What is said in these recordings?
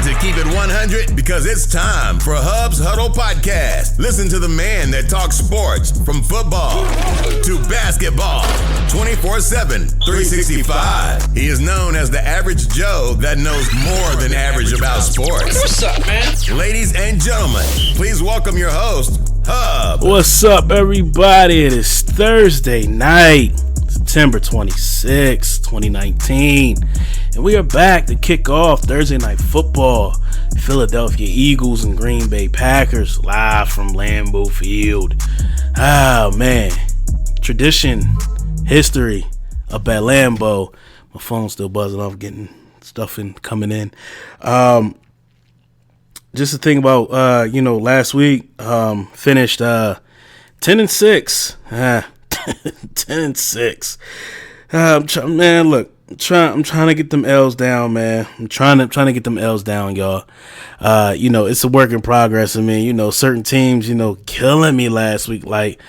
to keep it 100 because it's time for Hub's Huddle Podcast. Listen to the man that talks sports from football to basketball 24/7, 365. He is known as the average Joe that knows more than average about sports. What's up, man? Ladies and gentlemen, please welcome your host, Hub. What's up, everybody? It is Thursday night, September 26, 2019, and we are back to kick off Thursday Night Football. Philadelphia Eagles and Green Bay Packers live from Lambeau Field. Oh, man. Tradition, history up at Lambeau. My phone's still buzzing off, getting stuff coming in. Just to think about, last week, finished 10-6. 10-6. Man, look, I'm trying to get them L's down, man. I'm trying to get them L's down, y'all. It's a work in progress. I mean, certain teams, killing me last week, like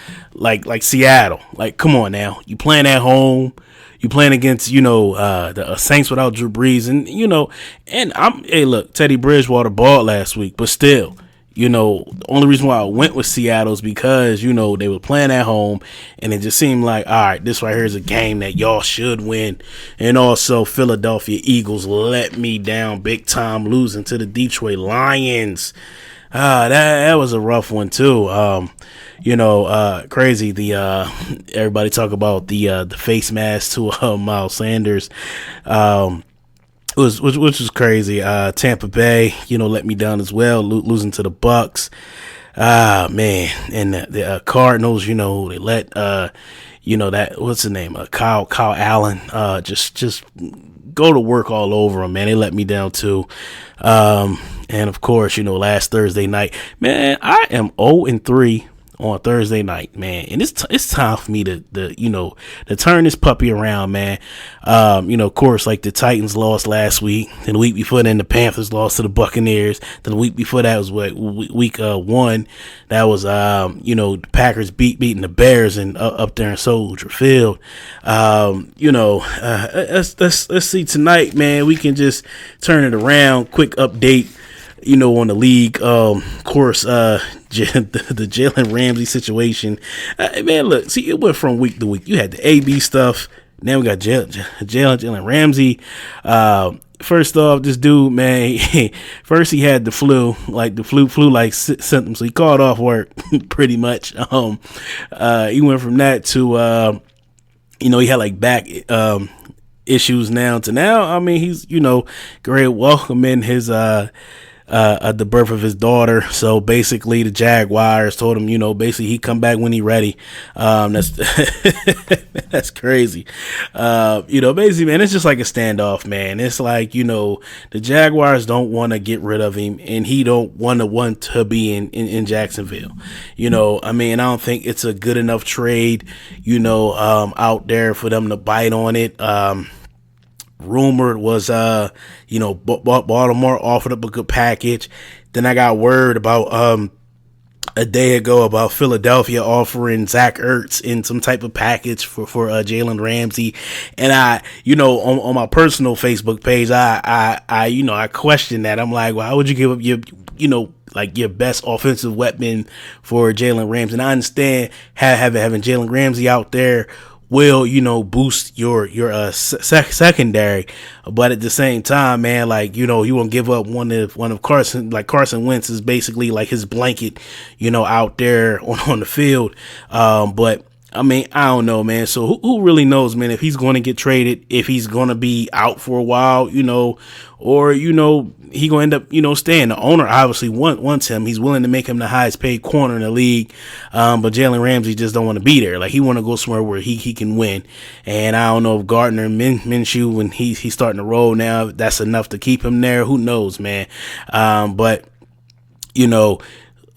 Seattle. Like, come on now, you playing at home. You playing against, the Saints without Drew Brees, and look, Teddy Bridgewater balled last week, but still, the only reason why I went with Seattle is because, they were playing at home, and it just seemed like, all right, this right here is a game that y'all should win. And also, Philadelphia Eagles let me down big time, losing to the Detroit Lions. That was a rough one too. Crazy. Everybody talk about the face mask to Miles Sanders. Which was crazy. Tampa Bay, let me down as well, losing to the Bucks. Man, and the Cardinals, they let that, what's the name? Kyle Allen, just go to work all over him, man. They let me down too. And of course, last Thursday night, man, I am 0-3 on Thursday night, man, and it's time for me to turn this puppy around, man. Of course, like the Titans lost last week, and the week before then the Panthers lost to the Buccaneers. Then the week before that was week 1. That was the Packers beating the Bears and up there in Soldier Field. Let's see tonight, man. We can just turn it around. Quick update. On the league, of course, the Jalen Ramsey situation. Man, look, see, it went from week to week. You had the AB stuff. Now we got Jalen Ramsey. First off, this dude, man, first he had the flu, like the flu-like symptoms. So he called off work pretty much. He went from that to, he had like back issues now to now. I mean, he's, great welcoming his, the birth of his daughter. So basically the Jaguars told him, basically he come back when he ready. That's that's crazy. Basically, man, it's just like a standoff, man. It's like, the Jaguars don't want to get rid of him, and he don't want to be in Jacksonville. I don't think it's a good enough trade, out there for them to bite on it. Rumored was, Baltimore offered up a good package. Then I got word about a day ago about Philadelphia offering Zach Ertz in some type of package for Jalen Ramsey. And I, on my personal Facebook page, I questioned that. I'm like, why would you give up your best offensive weapon for Jalen Ramsey? And I understand having Jalen Ramsey out there will, boost your secondary, but at the same time, man, like, you won't give up one of Carson Wentz is basically like his blanket, out there on the field. But I mean, I don't know, man. So who really knows, man, if he's going to get traded, if he's going to be out for a while, or, he going to end up, staying. The owner obviously wants him. He's willing to make him the highest paid corner in the league. But Jalen Ramsey just don't want to be there. Like, he want to go somewhere where he can win. And I don't know if Gardner Minshew, when he's starting to roll now, that's enough to keep him there. Who knows, man? But,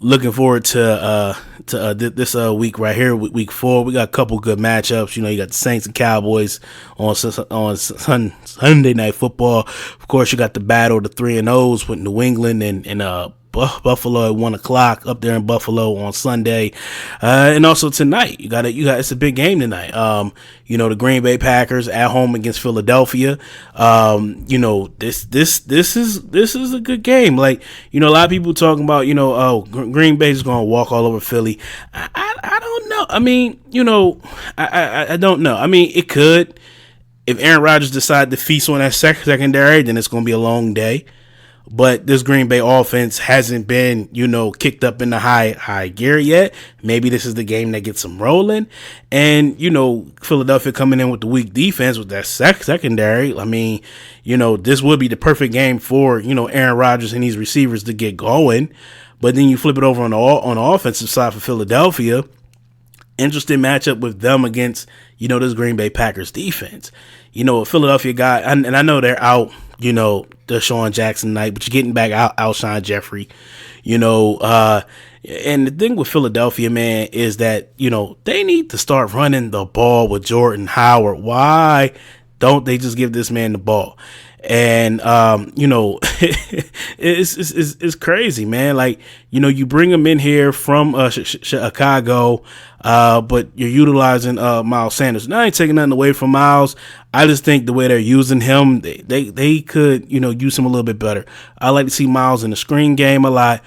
looking forward to this week right here, week 4. We got a couple good matchups. You got the Saints and Cowboys on Sunday Night Football. Of course, you got the battle of the 3-0s with New England and Buffalo at 1:00 up there in Buffalo on Sunday, and also tonight you got it's a big game tonight. The Green Bay Packers at home against Philadelphia. This is a good game. Like, a lot of people talking about, Green Bay's going to walk all over Philly. I don't know. I mean, I don't know. I mean, it could. If Aaron Rodgers decides to feast on that secondary, then it's going to be a long day. But this Green Bay offense hasn't been, kicked up in the high gear yet. Maybe this is the game that gets them rolling. And, Philadelphia coming in with the weak defense with that secondary. I mean, this would be the perfect game for, Aaron Rodgers and these receivers to get going. But then you flip it over on the offensive side for Philadelphia. Interesting matchup with them against, this Green Bay Packers defense. A Philadelphia guy, and I know they're out, Deshaun Jackson night, but you're getting back Alshon Jeffrey, and the thing with Philadelphia, man, is that, they need to start running the ball with Jordan Howard. Why don't they just give this man the ball? And, it's crazy, man. Like, you bring him in here from Chicago, but you're utilizing Miles Sanders. Now, I ain't taking nothing away from Miles. I just think the way they're using him, they could, use him a little bit better. I like to see Miles in the screen game a lot,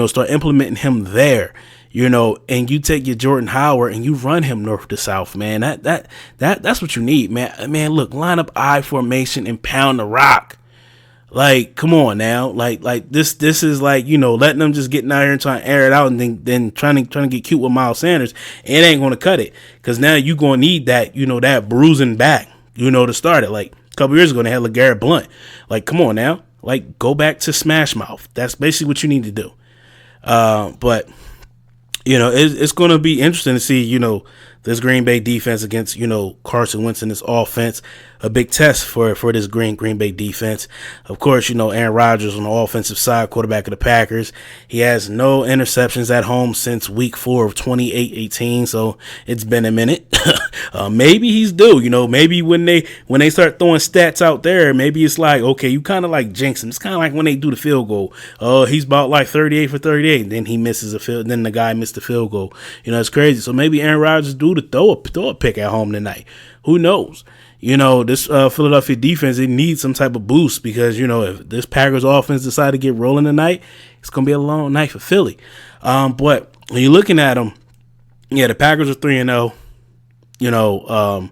start implementing him there. And you take your Jordan Howard and you run him north to south, man. That's what you need, man. Man, look, line up I formation and pound the rock. Like, come on now. Like this is like, letting them just getting out here and trying to air it out and then trying to get cute with Miles Sanders. It ain't going to cut it. Because now you're going to need that, that bruising back, to start it. Like a couple years ago, they had LeGarrette Blount. Like, come on now. Like, go back to Smash Mouth. That's basically what you need to do. But it's going to be interesting to see, this Green Bay defense against, Carson Wentz and this offense. A big test for this Green Bay defense. Of course, Aaron Rodgers on the offensive side, quarterback of the Packers. He has no interceptions at home since week 4 of 2018. So it's been a minute. Maybe he's due, maybe when they start throwing stats out there, maybe it's like, okay, you kind of like jinx him. It's kind of like when they do the field goal. He's about like 38 for 38. Then he misses a field. Then the guy missed the field goal. It's crazy. So maybe Aaron Rodgers do to throw a pick at home tonight. Who knows? This Philadelphia defense, it needs some type of boost because, if this Packers offense decide to get rolling tonight, it's going to be a long night for Philly. But when you're looking at them, the Packers are 3-0. The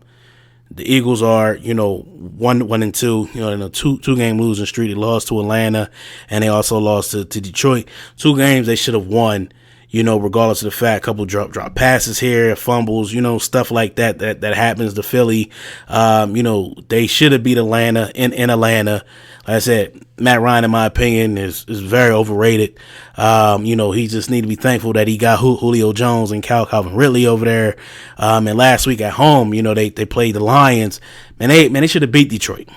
Eagles are, 1-2, in a two game losing streak. They lost to Atlanta and they also lost to Detroit. 2 games they should have won. Regardless of the fact, a couple drop passes here, fumbles, stuff like that happens to Philly. They should have beat Atlanta in Atlanta. Like I said, Matt Ryan, in my opinion, is very overrated. He just need to be thankful that he got Julio Jones and Calvin Ridley over there. And last week at home, they played the Lions. They should have beat Detroit,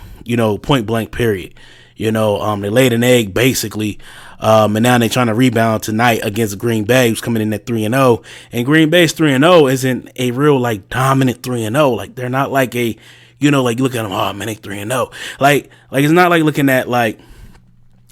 point blank period. They laid an egg basically. And now they're trying to rebound tonight against Green Bay, who's coming in at 3-0. And Green Bay's 3-0 isn't a real like dominant 3-0. Like they're not like a, like you look at them, oh man, they 3-0. Like it's not like looking at like,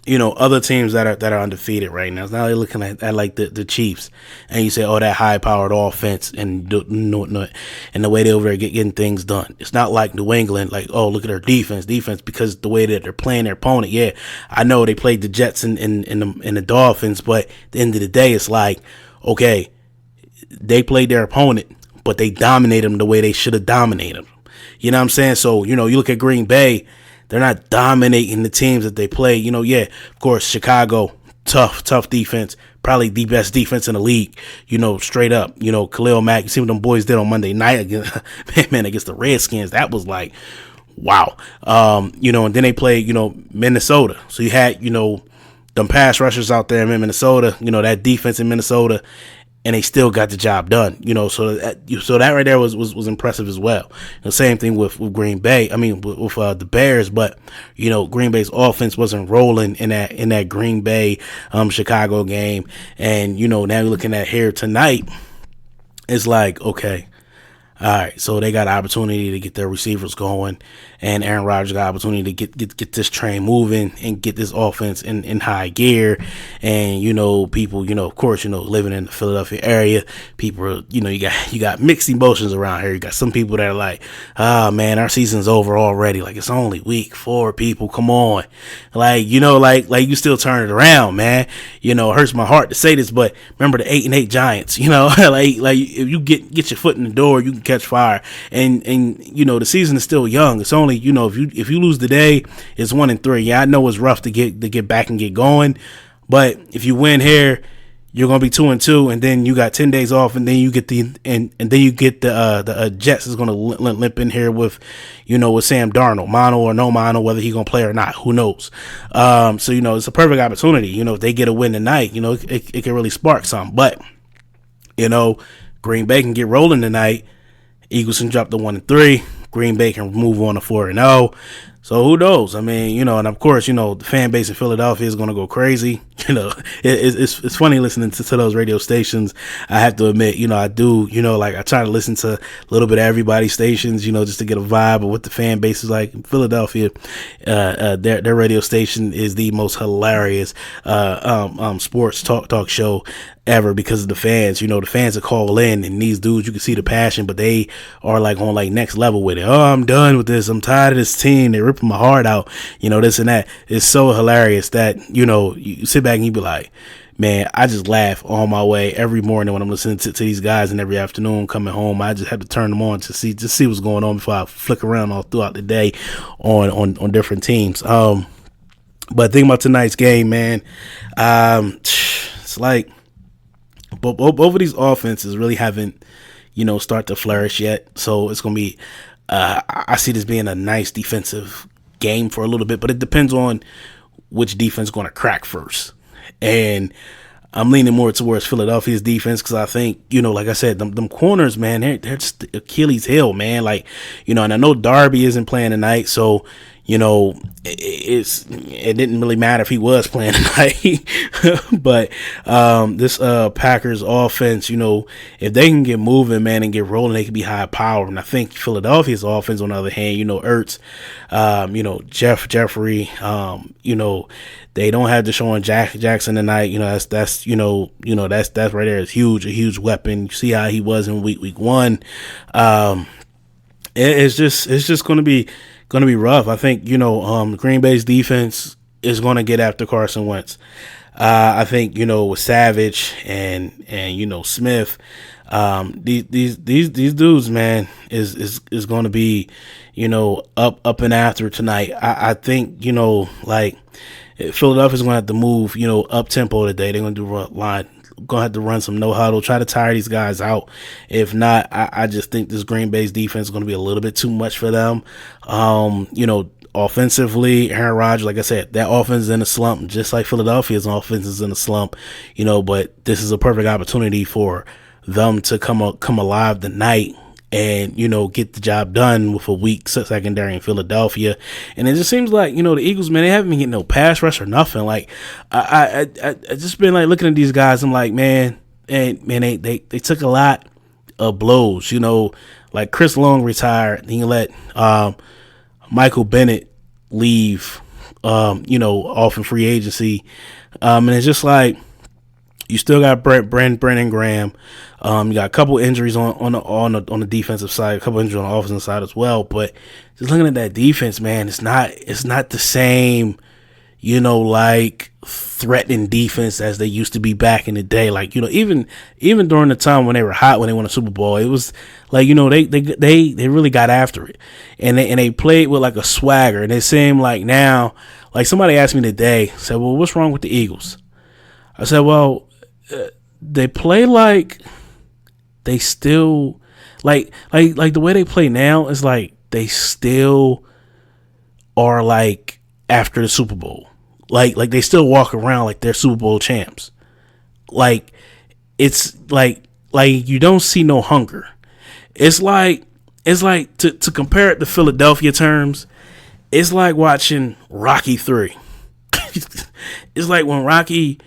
other teams that are undefeated right now. It's not like looking at like the Chiefs and you say, oh, that high powered offense and the way they over there getting things done. It's not like New England, like, oh, look at their defense because the way that they're playing their opponent. Yeah, I know they played the Jets and the Dolphins, but at the end of the day, it's like, okay, they played their opponent, but they dominated them the way they should have dominated them. You know what I'm saying? So, you look at Green Bay, they're not dominating the teams that they play. Of course, Chicago, tough defense, probably the best defense in the league, straight up. Khalil Mack, you see what them boys did on Monday night against the Redskins. That was like, wow. And then they played, Minnesota. So you had, them pass rushers out there in Minnesota, that defense in Minnesota, and they still got the job done, so that right there was impressive as well. The same thing with Green Bay. I mean, with the Bears, but Green Bay's offense wasn't rolling in that Green Bay Chicago game, and now you're looking at here tonight. It's like, okay, All right, so they got an opportunity to get their receivers going, and Aaron Rodgers got an opportunity to get this train moving and get this offense in high gear. And people, of course, living in the Philadelphia area, people, you got mixed emotions around here. You got some people that are like, "Ah, man, our season's over already. Like, it's only week 4. People, come on, like you still turn it around, man. It hurts my heart to say this, but remember the 8-8 Giants. Like if you get your foot in the door, you can catch fire. And the season is still young. It's only if you lose today, it's 1-3. Yeah, I know it's rough to get back and get going, but if you win here, you're gonna be 2-2, and then you got 10 days off, and then you get the Jets is gonna limp in here with with Sam Darnold, mono or no mono, whether he's gonna play or not, who knows. So it's a perfect opportunity. If they get a win tonight, it can really spark something. But Green Bay can get rolling tonight. Eagles can drop to 1-3. Green Bay can move on to 4-0. So who knows? I mean, and of course, the fan base in Philadelphia is going to go crazy. It's funny listening to those radio stations. I have to admit, I do, I try to listen to a little bit of everybody's stations, just to get a vibe of what the fan base is like in Philadelphia. Their radio station is the most hilarious sports talk show ever because of the fans. The fans that call in, and these dudes, you can see the passion, but they are like on like next level with it. Oh, I'm done with this. I'm tired of this team. They're ripping my heart out. This and that. It's so hilarious that, you sit back and you be like, man, I just laugh on my way every morning when I'm listening to these guys, and every afternoon coming home. I just have to turn them on to see what's going on before I flick around all throughout the day on different teams. But think about tonight's game, man. It's like both of these offenses really haven't, start to flourish yet. So it's going to be, I see this being a nice defensive game for a little bit, but it depends on which defense is going to crack first. And I'm leaning more towards Philadelphia's defense because I think, like I said, them corners, man, they're just Achilles heel, man. Like, and I know Darby isn't playing tonight, so it didn't really matter if he was playing tonight. But this Packers offense, if they can get moving, man, and get rolling, they can be high power. And I think Philadelphia's offense, on the other hand, Ertz, Jeffrey, they don't have Deshaun Jackson tonight. That's right there. It's huge, a huge weapon. You see how he was in week 1. It's just going to be rough. I think, Green Bay's defense is going to get after Carson Wentz. I think, with Savage and Smith, these dudes, man, is going to be, up and after tonight. I think, Philadelphia's going to have to move, up tempo today. They're going to have to run some no huddle, try to tire these guys out. If not, I just think this Green Bay's defense is going to be a little bit too much for them. Offensively, Aaron Rodgers, like I said, that offense is in a slump, just like Philadelphia's offense is in a slump, but this is a perfect opportunity for them to come alive tonight and, get the job done with a weak secondary in Philadelphia. And it just seems like, the Eagles, man, they haven't been getting no pass rush or nothing. Like, I just been like looking at these guys. I'm like, man, they took a lot of blows, like Chris Long retired. He let Michael Bennett leave, off in free agency. And it's just like, you still got Brandon Graham. You got a couple injuries on the defensive side, a couple injuries on the offensive side as well. But just looking at that defense, man, it's not the same, like threatening defense as they used to be back in the day. Like, even during the time when they were hot, when they won a Super Bowl, it was like, they really got after it, and they played with like a swagger. And it seemed like now, like somebody asked me today, said, well, what's wrong with the Eagles? I said, well, they play like they still like the way they play now is like they still are like after the Super Bowl. Like they still walk around like they're Super Bowl champs. Like it's like you don't see no hunger. It's like to compare it to Philadelphia terms, it's like watching Rocky 3. It's like when Rocky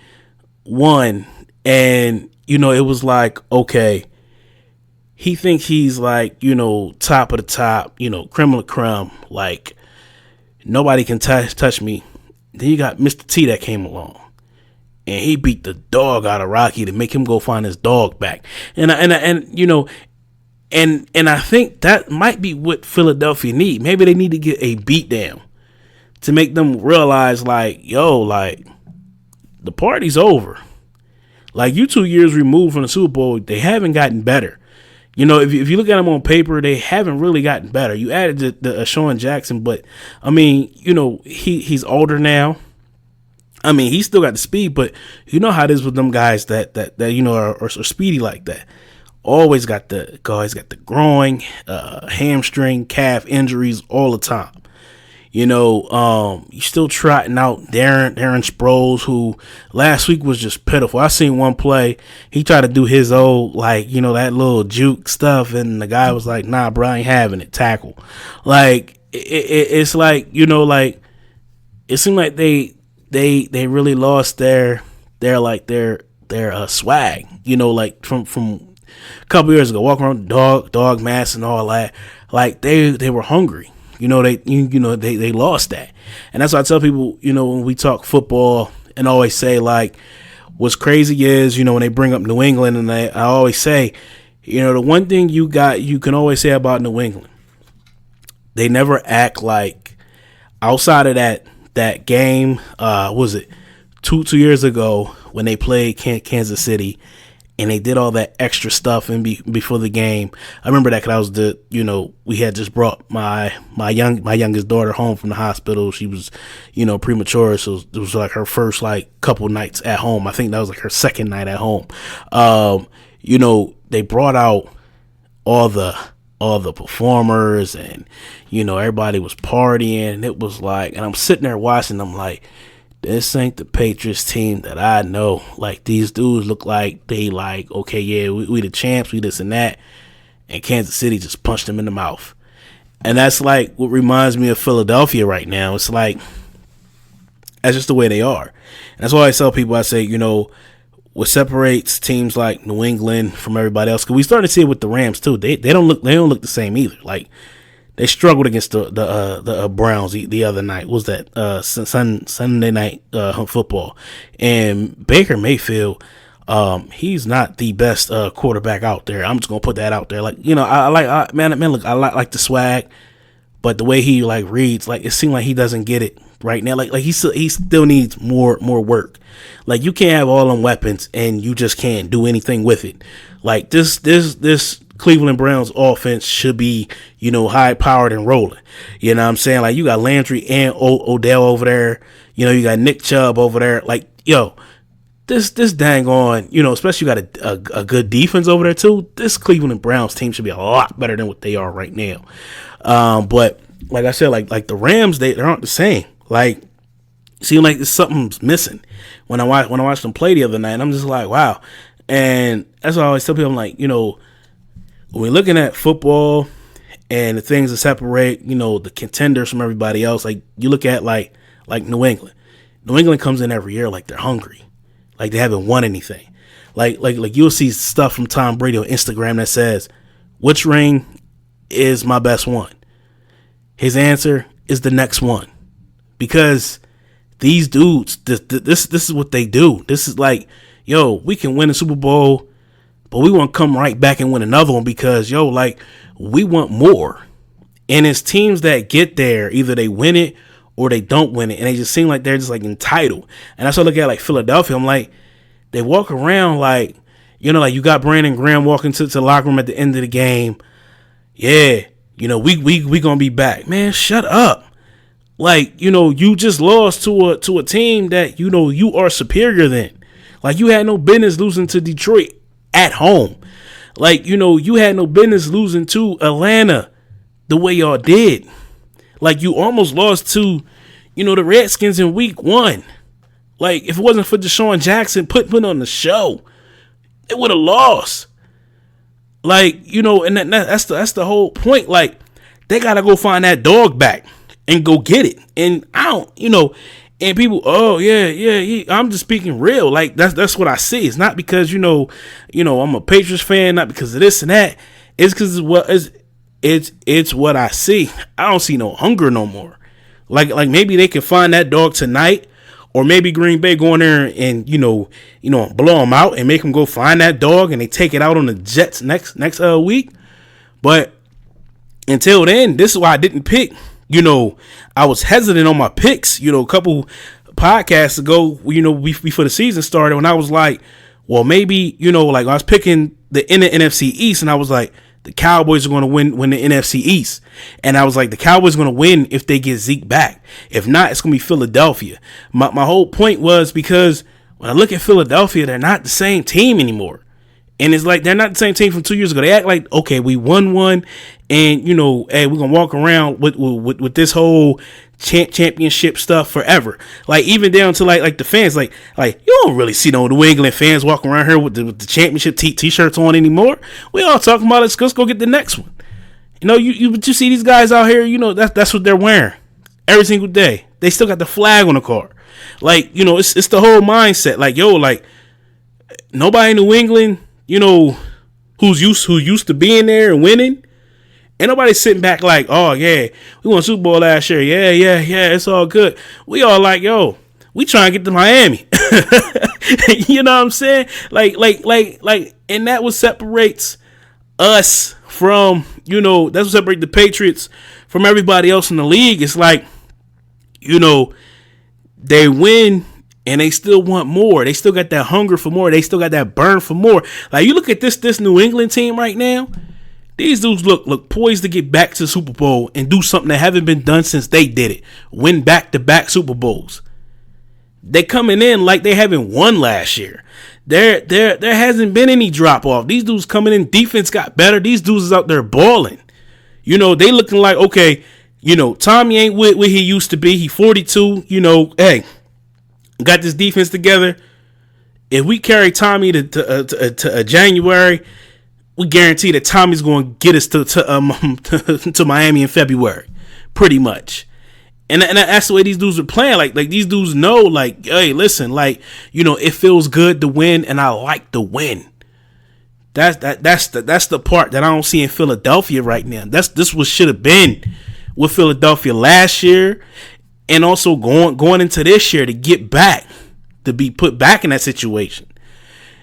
1 and it was like, okay, he thinks he's like, top of the top, creme of the creme, like nobody can touch me. Then you got Mr. T that came along, and he beat the dog out of Rocky to make him go find his dog back. And I think that might be what Philadelphia need. Maybe they need to get a beatdown to make them realize, like, yo, like, the party's over. Like, you 2 years removed from the Super Bowl, they haven't gotten better. If you look at them on paper, they haven't really gotten better. You added the Sean Jackson, but, I mean, he's older now. I mean, he's still got the speed, but you know how it is with them guys that are speedy like that. Always got the groin, hamstring, calf injuries all the time. You still trotting out Darren Sproles, who last week was just pitiful. I seen one play. He tried to do his old, like, that little juke stuff, and the guy was like, nah, bro, I ain't having it. Tackle. Like, it's like, like, it seemed like they really lost their swag, like from a couple years ago, walking around dog mask and all that. Like, they were hungry. They lost that. And that's why I tell people, when we talk football and always say, like, what's crazy is, when they bring up New England, and I always say, the one thing you can always say about New England, they never act like, outside of that game, was it two years ago when they played Kansas City, and they did all that extra stuff before the game. I remember that because I was we had just brought my youngest daughter home from the hospital. She was, premature, so it was like her first like couple nights at home. I think that was like her second night at home. They brought out all the performers, and everybody was partying. And it was like, and I'm sitting there watching them like, this ain't the Patriots team that I know. Like, these dudes look like they like, okay, yeah, we the champs, we this and that. And Kansas City just punched them in the mouth. And that's like what reminds me of Philadelphia right now. It's like, that's just the way they are. And that's why I tell people, I say, what separates teams like New England from everybody else, because we started to see it with the Rams too. They don't look the same either. Like, they struggled against the Browns the other night. What was that Sunday night football? And Baker Mayfield, he's not the best quarterback out there. I'm just gonna put that out there. Like, I like the swag, but the way he like reads, like, it seems like he doesn't get it right now. Like he still needs more work. Like, you can't have all them weapons and you just can't do anything with it. Like, this Cleveland Browns offense should be, high powered and rolling. You know what I'm saying? Like, you got Landry and Odell over there. You got Nick Chubb over there. Like, this dang on, especially you got a good defense over there too. This Cleveland Browns team should be a lot better than what they are right now. But like I said, like the Rams, they aren't the same. Like, it seems like something's missing when I watched them play the other night. I'm just like, wow. And that's why I always tell people, I'm like, when we're looking at football and the things that separate, the contenders from everybody else, like, you look at like New England. New England comes in every year like they're hungry, like they haven't won anything. Like you'll see stuff from Tom Brady on Instagram that says, which ring is my best one? His answer is the next one, because these dudes, this is what they do. This is like, yo, we can win a Super Bowl, but we want to come right back and win another one because, like, we want more. And it's teams that get there, either they win it or they don't win it. And they just seem like they're just, like, entitled. And that's what I look at, like, Philadelphia. I'm like, they walk around like, like you got Brandon Graham walking to the locker room at the end of the game. Yeah, we going to be back. Man, shut up. Like, you just lost to a team that, you are superior than. Like, you had no business losing to Detroit at home. Like, you had no business losing to Atlanta the way y'all did. Like, you almost lost to, the Redskins in week 1. Like, if it wasn't for Deshaun Jackson putting on the show, they would have lost. Like, and that's the whole point. Like, they got to go find that dog back and go get it. And I don't, and people, oh yeah, I'm just speaking real. Like, that's what I see. It's not because I'm a Patriots fan, not because of this and that. It's because it's what I see. I don't see no hunger no more. Like maybe they can find that dog tonight, or maybe Green Bay go in there and blow them out and make them go find that dog and they take it out on the Jets next week. But until then, this is why I didn't pick. I was hesitant on my picks. A couple podcasts ago, before the season started, when I was like, well, maybe like I was picking the NFC East, and I was like, the Cowboys are going to win the NFC East. And I was like, the Cowboys are going to win if they get Zeke back. If not, it's going to be Philadelphia. My whole point was because when I look at Philadelphia, they're not the same team anymore. And it's like they're not the same team from 2 years ago. They act like, okay, we won one, and hey, we're gonna walk around with this whole championship stuff forever. Like even down to like the fans, like you don't really see no New England fans walking around here with the championship t-shirts on anymore. We all talking about it. Let's go get the next one. You see these guys out here. That's what they're wearing every single day. They still got the flag on the car. Like it's the whole mindset. Like like nobody in New England. Who's used to being there and winning. Ain't nobody sitting back like, oh yeah, we won Super Bowl last year. Yeah, it's all good. We all like, we trying to get to Miami. You know what I'm saying? Like, and that what separates us from, that's what separates the Patriots from everybody else in the league. It's like, they win and they still want more. They still got that hunger for more. They still got that burn for more. Like you look at this New England team right now. These dudes look poised to get back to the Super Bowl and do something that haven't been done since they did it. Win back-to-back Super Bowls. They coming in like they haven't won last year. There hasn't been any drop off. These dudes coming in, defense got better. These dudes is out there balling. They looking like, okay, Tommy ain't what he used to be. He 42. Hey. Got this defense together. If we carry Tommy to January, we guarantee that Tommy's going to get us to Miami in February, pretty much. And that's the way these dudes are playing. Like these dudes know, like, hey, listen, like it feels good to win, and I like to win. That's the part that I don't see in Philadelphia right now. This what should have been with Philadelphia last year. And also going into this year to get back, to be put back in that situation.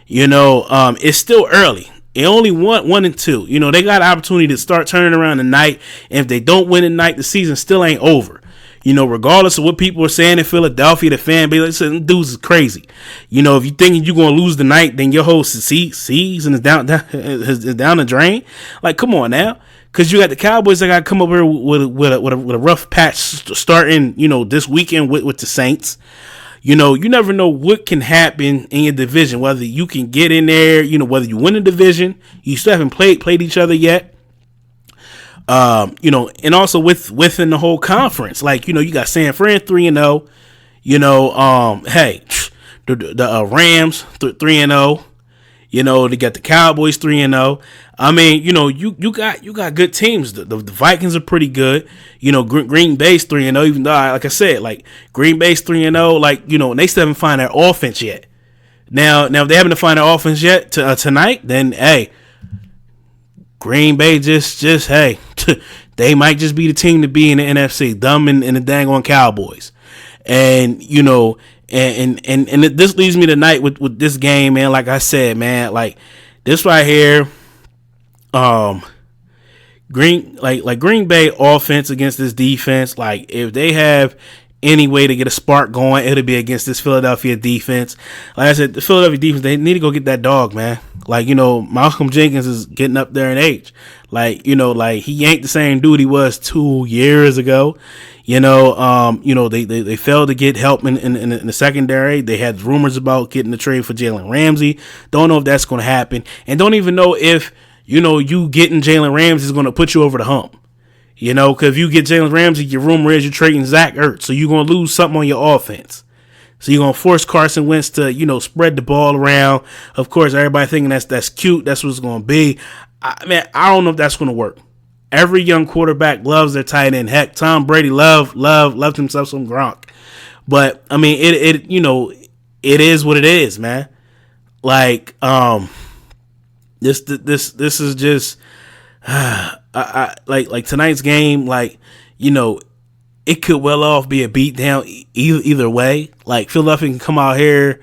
It's still early. It only won 1-2. They got an opportunity to start turning around tonight. And if they don't win tonight, the season still ain't over. Regardless of what people are saying in Philadelphia, the fan base, like, dudes is crazy. If you thinking you're gonna lose tonight, then your whole season is down the drain. Like, come on now. Because you got the Cowboys that got to come up here with a rough patch starting, this weekend with the Saints. You never know what can happen in your division, whether you can get in there, whether you win the division. You still haven't played each other yet. And also within the whole conference. Like, you got San Fran 3-0. Hey, the Rams 3-0. They got the Cowboys 3-0. I mean, you got good teams. The Vikings are pretty good. Green Bay's 3-0. Even though, like I said, like Green Bay's 3-0. Like and they still haven't found their offense yet. Now if they haven't found their offense yet tonight, then hey, Green Bay just hey, they might just be the team to be in the NFC. Them and the dang on Cowboys, and And this leads me tonight with this game, man. Like I said, man, like this right here, Green Bay offense against this defense. Like if they have any way to get a spark going, it'll be against this Philadelphia defense. Like I said, the Philadelphia defense, they need to go get that dog, man. Like, Malcolm Jenkins is getting up there in age. Like, he ain't the same dude he was 2 years ago. They failed to get help in the secondary. They had rumors about getting the trade for Jalen Ramsey. Don't know if that's going to happen. And don't even know if, you getting Jalen Ramsey is going to put you over the hump. Because if you get Jalen Ramsey, your rumor is you're trading Zach Ertz. So you're going to lose something on your offense. So you're going to force Carson Wentz to, spread the ball around. Of course, everybody thinking that's cute. That's what it's going to be. I don't know if that's going to work. Every young quarterback loves their tight end. Heck, Tom Brady loved himself some Gronk. But, I mean, it is what it is, man. Like, this is just, like tonight's game, like, you know, it could well off be a beatdown either way. Like Philadelphia can come out here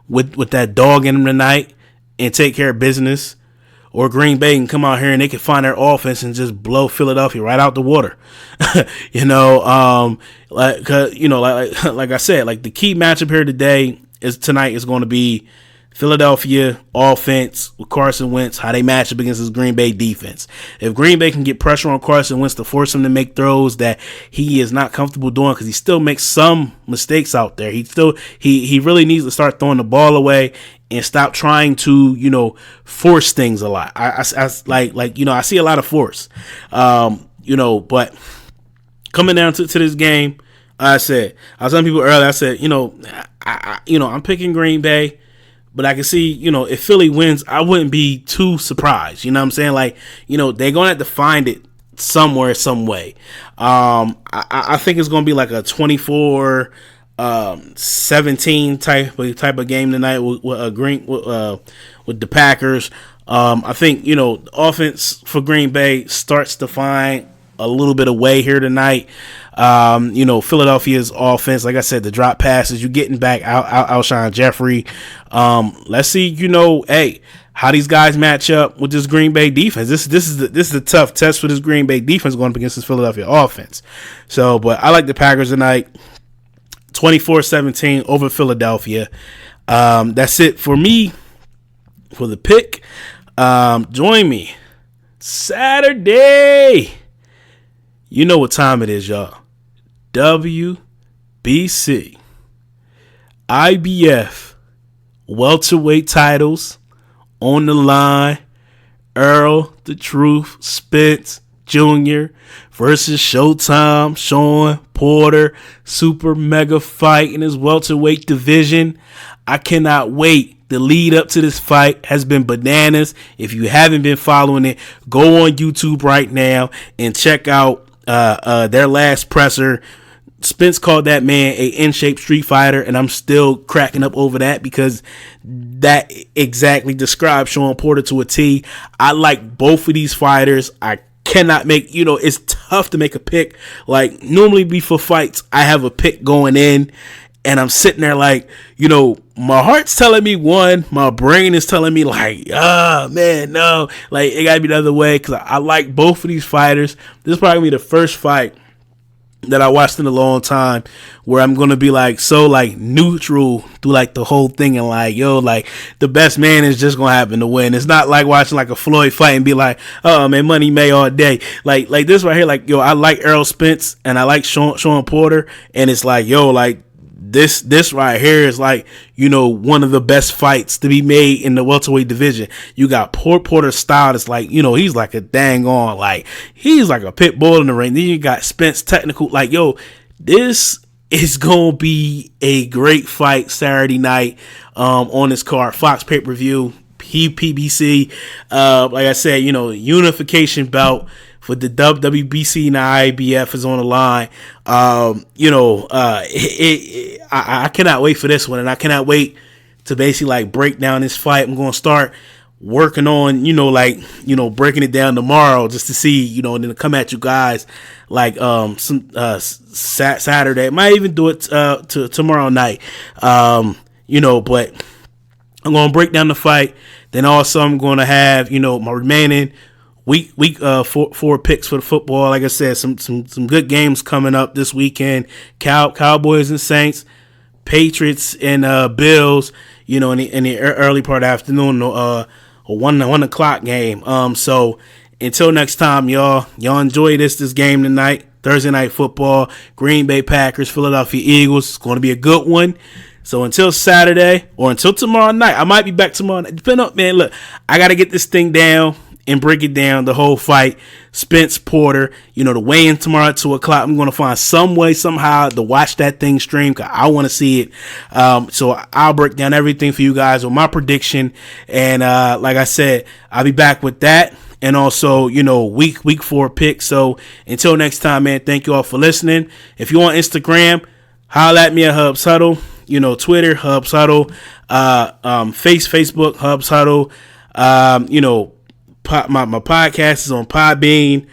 with that dog in them tonight and take care of business, or Green Bay can come out here and they can find their offense and just blow Philadelphia right out the water. Like I said, like the key matchup here tonight is going to be Philadelphia offense with Carson Wentz, how they match up against this Green Bay defense. If Green Bay can get pressure on Carson Wentz to force him to make throws that he is not comfortable doing, because he still makes some mistakes out there. He really needs to start throwing the ball away and stop trying to, force things a lot. I see a lot of force, but coming down to this game, I was telling people earlier, I said, I'm picking Green Bay. But I can see, if Philly wins, I wouldn't be too surprised. You know what I'm saying? Like, they're going to have to find it somewhere, some way. I think it's going to be like a 24-17 type of game tonight with the Packers. I think, the offense for Green Bay starts to find a little bit of way here tonight. Philadelphia's offense, like I said, the drop passes, you're getting back Alshon Jeffrey. Let's see, how these guys match up with this Green Bay defense. This is a tough test for this Green Bay defense going up against this Philadelphia offense. So, but I like the Packers tonight, 24-17 over Philadelphia. That's it for me for the pick. Join me Saturday. You know what time it is, y'all. WBC, IBF, welterweight titles on the line. Earl the Truth Spence Jr. versus Showtime Sean Porter. Super mega fight in his welterweight division. I cannot wait. The lead up to this fight has been bananas. If you haven't been following it, go on YouTube right now and check out their last presser. Spence called that man a in-shape street fighter, and I'm still cracking up over that because that exactly describes Sean Porter to a T. I like both of these fighters. I cannot make, it's tough to make a pick. Like, normally before fights, I have a pick going in, and I'm sitting there like, my heart's telling me one, my brain is telling me like, man, no. Like, it got to be the other way because I like both of these fighters. This is probably going to be the first fight that I watched in a long time where I'm going to be like so like neutral through like the whole thing and like, like the best man is just going to happen to win. It's not like watching like a Floyd fight and be like, oh man, Money May all day. Like this right here, like, I like Errol Spence and I like Sean Porter, and it's like, like this right here is like, one of the best fights to be made in the welterweight division. You got Porter's style. It's like, he's like a dang on, like he's like a pit bull in the ring. Then you got Spence technical, like, this is going to be a great fight Saturday night on this card. Fox pay-per-view, PBC. Like I said, unification belt for the WBC and the IBF is on the line. I cannot wait for this one, and I cannot wait to basically like break down this fight. I'm going to start working on, breaking it down tomorrow just to see, and then come at you guys like some Saturday. Might even do it to tomorrow night. But I'm going to break down the fight. Then also I'm going to have, my remaining week four picks for the football. Like I said, some good games coming up this weekend. Cowboys and Saints, Patriots and Bills. In the early part of the afternoon, a 1 o'clock game. So until next time, y'all enjoy this game tonight. Thursday night football. Green Bay Packers, Philadelphia Eagles. It's going to be a good one. So until Saturday or until tomorrow night, I might be back tomorrow night. Depending on, man, look, I got to get this thing down and break it down, the whole fight. Spence Porter, the weigh-in tomorrow at 2 o'clock. I'm going to find some way, somehow, to watch that thing stream because I want to see it. So I'll break down everything for you guys with my prediction. And like I said, I'll be back with that. And also, week 4 picks. So until next time, man, thank you all for listening. If you're on Instagram, holla at me at Hubs Huddle. Twitter, Hubs Huddle. Facebook, Hubs Huddle. My podcast is on Podbean,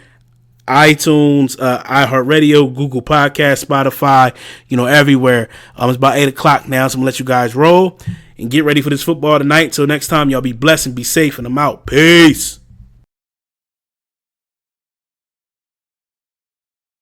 iTunes, iHeartRadio, Google Podcast, Spotify, everywhere. It's about 8 o'clock now, so I'm going to let you guys roll and get ready for this football tonight. Till next time, y'all be blessed and be safe, and I'm out. Peace.